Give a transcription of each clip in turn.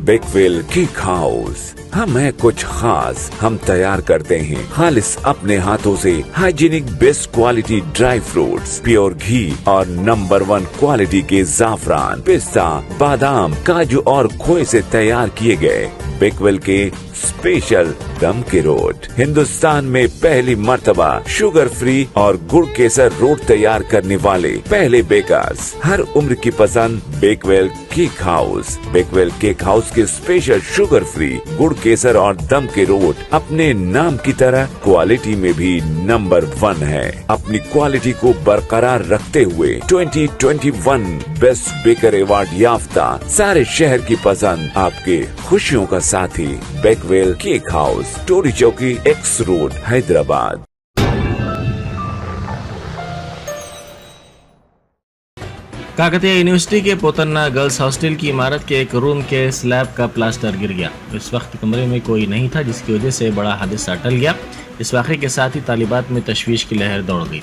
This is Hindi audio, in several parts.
Bakewell cake house. हम है कुछ खास, हम तैयार करते हैं खालिस अपने हाथों से hygienic best quality dry fruits, pure घी और नंबर 1 क्वालिटी के जाफरान, पिस्ता, बादाम, काजू और खोए से तैयार किए गए बेकवेल के स्पेशल दम के रोट। हिंदुस्तान में पहली मर्तबा शुगर फ्री और गुड़ केसर रोट तैयार करने वाले पहले बेकर्स। हर उम्र की पसंद Bakewell cake house. Bakewell cake house के स्पेशल शुगर फ्री, गुड़ केसर और दम के रोट अपने नाम की तरह क्वालिटी में भी नंबर 1 है। अपनी क्वालिटी को बरकरार रखते हुए 2021 बेस्ट बेकर अवार्ड याफ्ता सारे शहर की पसंद, आपके खुशियों का साथी बेकवेल केक हाउस, टोरी चौकी, x road, Hyderabad. Kakatiya university के पोतन्ना गर्ल्स हॉस्टल की इमारत के एक रूम के स्लैब का प्लास्टर गिर गया। इस वक्त कमरे में कोई नहीं था, जिसकी वजह से बड़ा हादसा टल गया। इस वाक़े के साथ ही तालिबात में तशवीश की लहर दौड़ गई।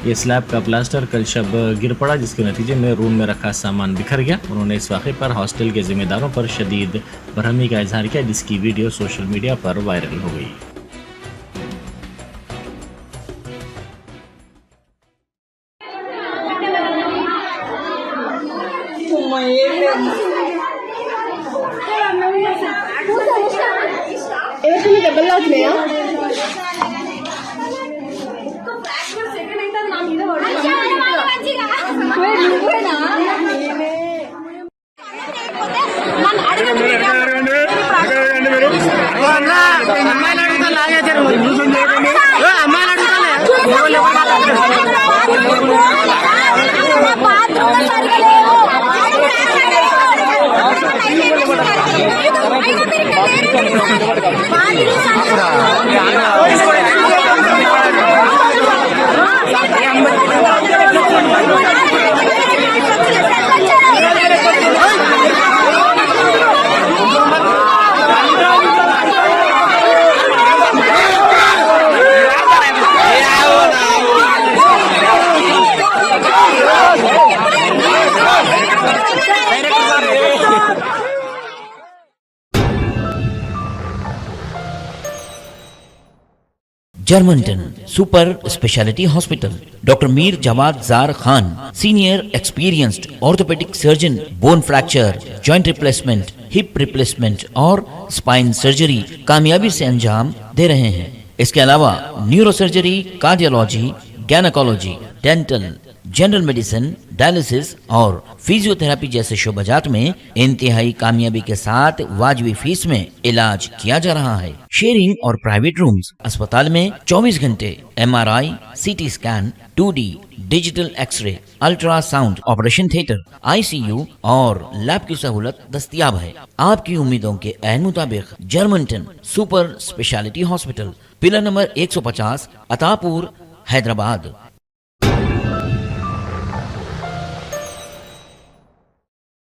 ये स्लैब का प्लास्टर कल शब गिर पड़ा, जिसके नतीजे में रूम में रखा सामान बिखर गया। उन्होंने इस वाक़े पर हॉस्टल के जिम्मेदारों पर शदीद बरहमी का इजहार किया, जिसकी वीडियो सोशल मीडिया पर वायरल हो गई। Germanton super speciality hospital. Doctor Mir Jawad Jar Khan, senior experienced orthopaedic surgeon, bone fracture, joint replacement, hip replacement और स्पाइन सर्जरी कामयाबी से अंजाम दे रहे हैं। इसके अलावा neuro surgery, cardiology, gynaecology, dental, general medicine, dialysis और फिजियोथेरेपी जैसे शोबाजात में इंतहाई कामयाबी के साथ वाजिबी फीस में इलाज किया जा रहा है। शेयरिंग और प्राइवेट रूम्स। अस्पताल में 24 घंटे MRI, CT scan, 2D digital x-ray, ultrasound, operation theatre, ICU और लैब की सहूलत दस्तयाब है। आपकी उम्मीदों के ऐन मुताबिक Germanton super speciality hospital, pillar number 150, Attapur, Hyderabad.